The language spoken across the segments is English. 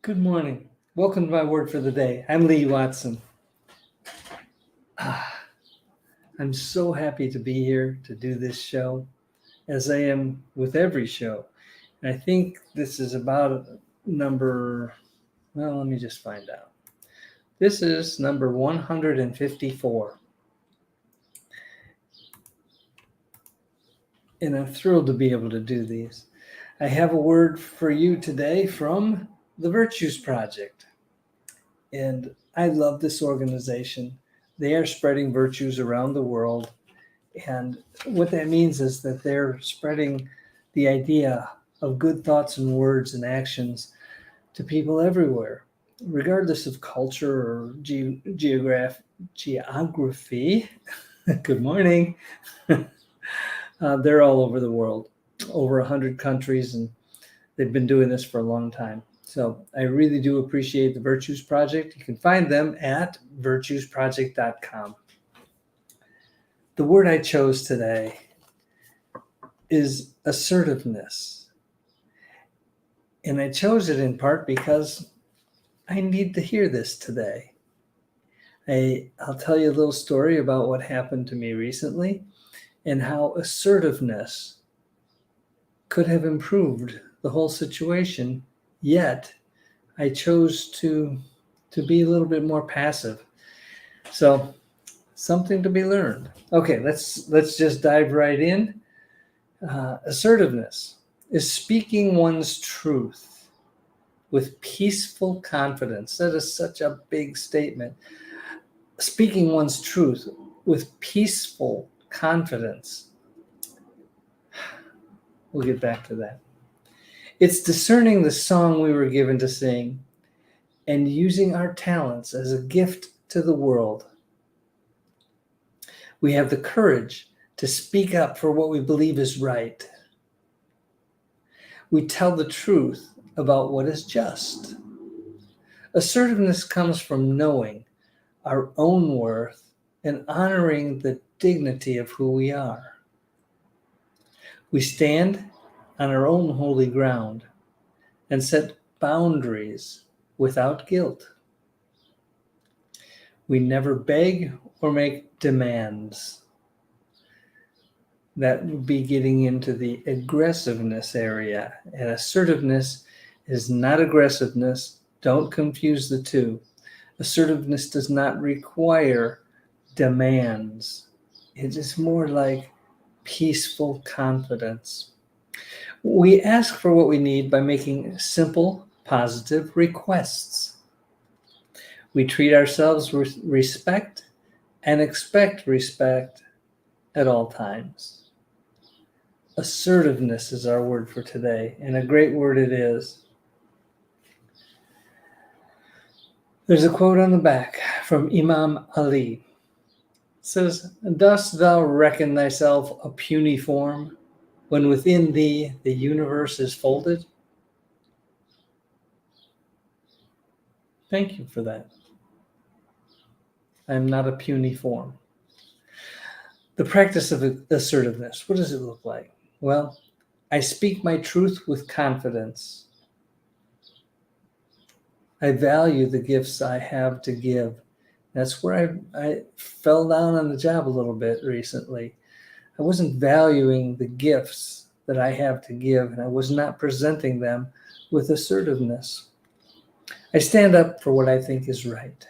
Good morning. Welcome to my word for the day. I'm Lee Watson. I'm so happy to be here to do this show, as I am with every show. And I think this is about let me just find out. This is number 154. And I'm thrilled to be able to do these. I have a word for you today from the Virtues Project. And I love this organization. They are spreading virtues around the world. And what that means is that they're spreading the idea of good thoughts and words and actions to people everywhere, regardless of culture or geography. Good morning. They're all over the world, over 100 countries, and they've been doing this for a long time. So I really do appreciate the Virtues Project. You can find them at virtuesproject.com. The word I chose today is assertiveness. And I chose it in part because I need to hear this today. I'll tell you a little story about what happened to me recently and how assertiveness could have improved the whole situation, yet I chose to be a little bit more passive. So something to be learned. Okay, let's just dive right in. Assertiveness is speaking one's truth with peaceful confidence. That is such a big statement. Speaking one's truth with peaceful confidence. We'll get back to that. It's discerning the song we were given to sing and using our talents as a gift to the world. We have the courage to speak up for what we believe is right. We tell the truth about what is just. Assertiveness comes from knowing our own worth and honoring the dignity of who we are. We stand on our own holy ground and set boundaries without guilt. We never beg or make demands. That would be getting into the aggressiveness area. And assertiveness is not aggressiveness. Don't confuse the two. Assertiveness does not require demands. It is more like peaceful confidence. We ask for what we need by making simple, positive requests. We treat ourselves with respect and expect respect at all times. Assertiveness is our word for today, and a great word it is. There's a quote on the back from Imam Ali. It says, "Dost thou reckon thyself a puny form, when within thee the universe is folded?" Thank you for that. I'm not a puny form. The practice of assertiveness, what does it look like? Well, I speak my truth with confidence. I value the gifts I have to give. That's where I fell down on the job a little bit recently. I wasn't valuing the gifts that I have to give, and I was not presenting them with assertiveness. I stand up for what I think is right.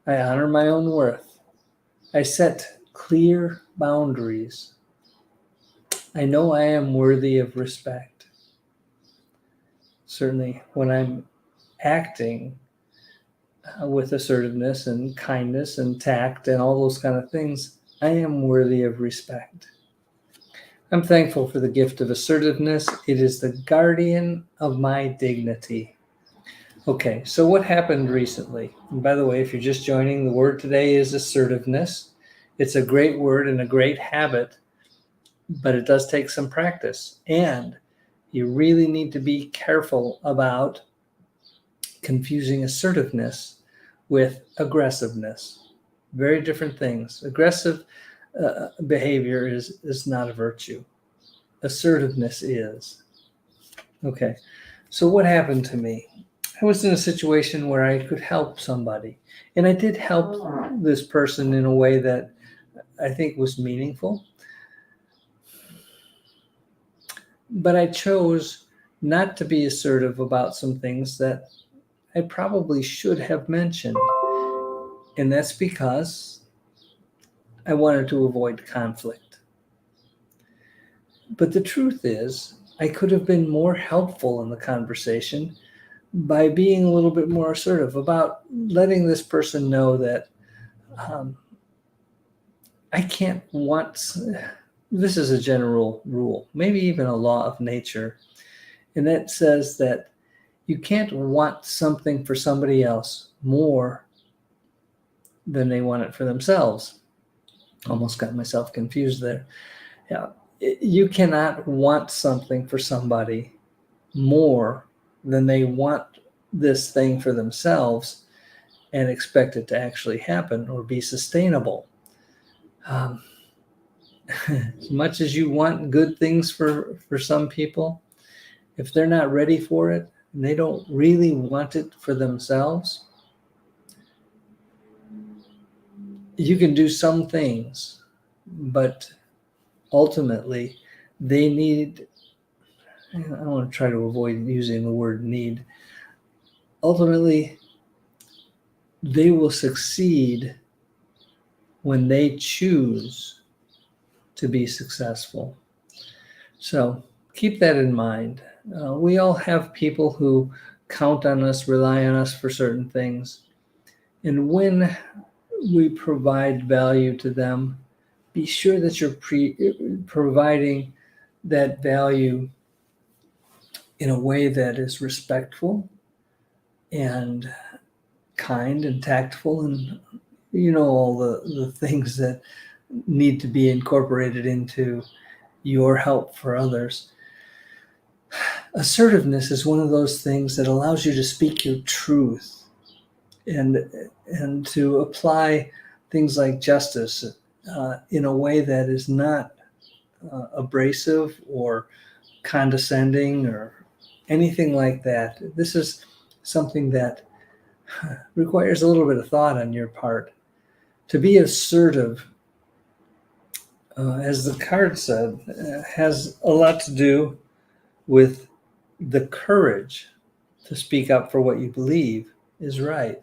I honor my own worth. I set clear boundaries. I know I am worthy of respect. Certainly, when I'm acting with assertiveness and kindness and tact and all those kind of things, I am worthy of respect. I'm thankful for the gift of assertiveness. It is the guardian of my dignity. Okay, so what happened recently? And by the way, if you're just joining, the word today is assertiveness. It's a great word and a great habit, but it does take some practice. And you really need to be careful about confusing assertiveness with aggressiveness. Very different things. Aggressive behavior is not a virtue. Assertiveness is. Okay, so what happened to me? I was in a situation where I could help somebody. And I did help this person in a way that I think was meaningful. But I chose not to be assertive about some things that I probably should have mentioned. And that's because I wanted to avoid conflict. But the truth is, I could have been more helpful in the conversation by being a little bit more assertive about letting this person know that I can't want, this is a general rule, maybe even a law of nature, and that says that you can't want something for somebody else more than they want it for themselves. Almost got myself confused there. Yeah, you cannot want something for somebody more than they want this thing for themselves and expect it to actually happen or be sustainable. As much as you want good things for some people, if they're not ready for it and they don't really want it for themselves, you can do some things, but ultimately they need, I want to try to avoid using the word need. Ultimately, they will succeed when they choose to be successful. So keep that in mind. We all have people who count on us, rely on us for certain things. And when we provide value to them, be sure that you're providing that value in a way that is respectful and kind and tactful, and all the things that need to be incorporated into your help for others. Assertiveness is one of those things that allows you to speak your truth and to apply things like justice in a way that is not abrasive or condescending or anything like that. This is something that requires a little bit of thought on your part. To be assertive, as the card said, has a lot to do with the courage to speak up for what you believe is right.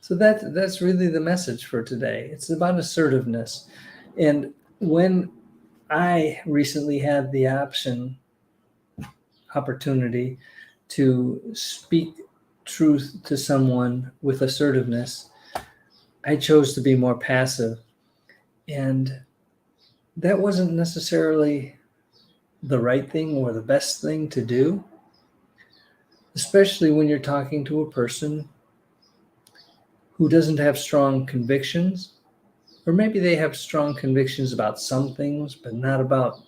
So that's really the message for today. It's about assertiveness. And when I recently had the opportunity to speak truth to someone with assertiveness, I chose to be more passive. And that wasn't necessarily the right thing or the best thing to do, especially when you're talking to a person who doesn't have strong convictions, or maybe they have strong convictions about some things, but not about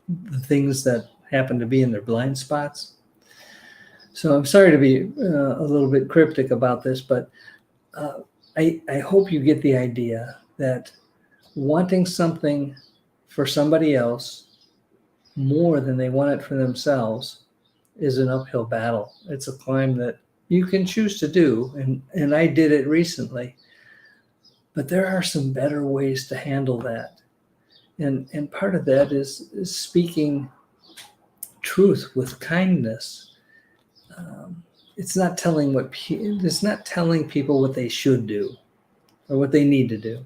the things that happen to be in their blind spots. So I'm sorry to be a little bit cryptic about this, but I hope you get the idea that wanting something for somebody else more than they want it for themselves is an uphill battle. It's a climb that you can choose to do, and I did it recently. But there are some better ways to handle that. And part of that is speaking truth with kindness. It's not telling people what they should do or what they need to do.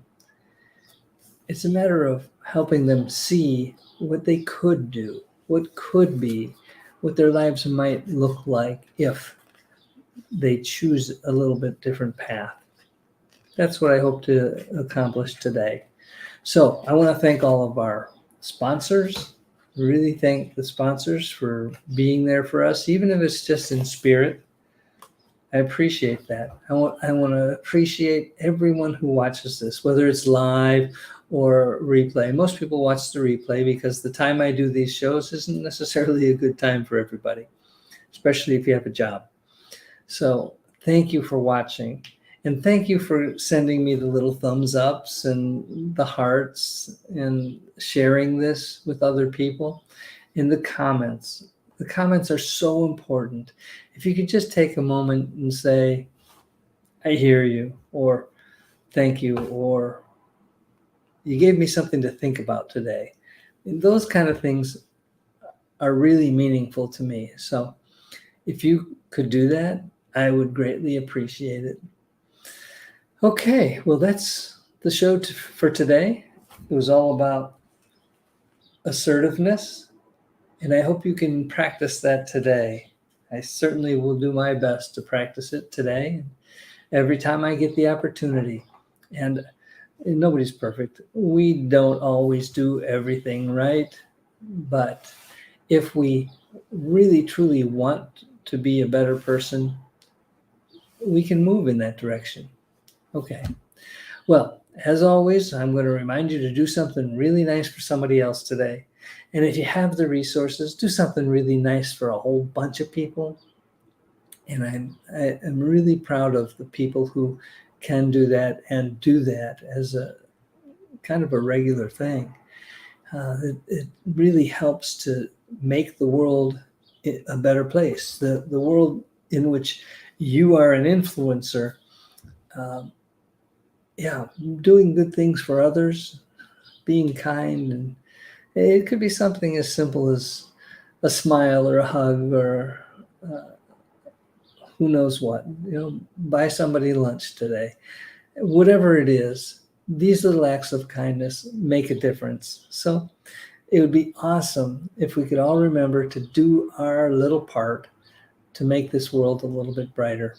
It's a matter of helping them see what they could do, what could be, what their lives might look like if they choose a little bit different path. That's what I hope to accomplish today. So I want to thank all of our sponsors. Really thank the sponsors for being there for us, even if it's just in spirit. I appreciate that. I want to appreciate everyone who watches this, whether it's live or replay. Most people watch the replay because the time I do these shows isn't necessarily a good time for everybody, especially if you have a job. So thank you for watching. And thank you for sending me the little thumbs ups and the hearts and sharing this with other people. In the comments, The comments are so important. If you could just take a moment and say, I hear you, or thank you, or you gave me something to think about today. Those kind of things are really meaningful to me. So if you could do that, I would greatly appreciate it. Okay, well, that's the show for today. It was all about assertiveness, and I hope you can practice that today. I certainly will do my best to practice it today, every time I get the opportunity. And nobody's perfect. We don't always do everything right, but if we really truly want to be a better person, we can move in that direction. Okay. Well, as always, I'm going to remind you to do something really nice for somebody else today. And if you have the resources, do something really nice for a whole bunch of people. And I am really proud of the people who can do that and do that as a kind of a regular thing. It really helps to make the world a better place. The world in which you are an influencer, doing good things for others, being kind, and it could be something as simple as a smile or a hug or who knows what. Buy somebody lunch today. Whatever it is, these little acts of kindness make a difference. So it would be awesome if we could all remember to do our little part to make this world a little bit brighter.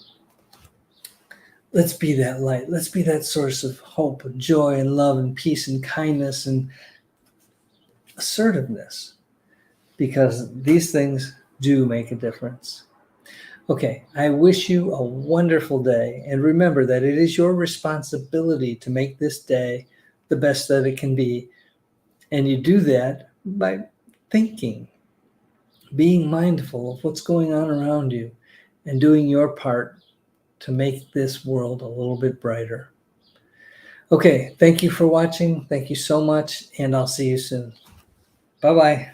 Let's be that light. Let's be that source of hope and joy and love and peace and kindness and assertiveness, because these things do make a difference. Okay, I wish you a wonderful day, and remember that it is your responsibility to make this day the best that it can be. And you do that by thinking, being mindful of what's going on around you, and doing your part to make this world a little bit brighter. Okay, thank you for watching. Thank you so much, and I'll see you soon. Bye-bye.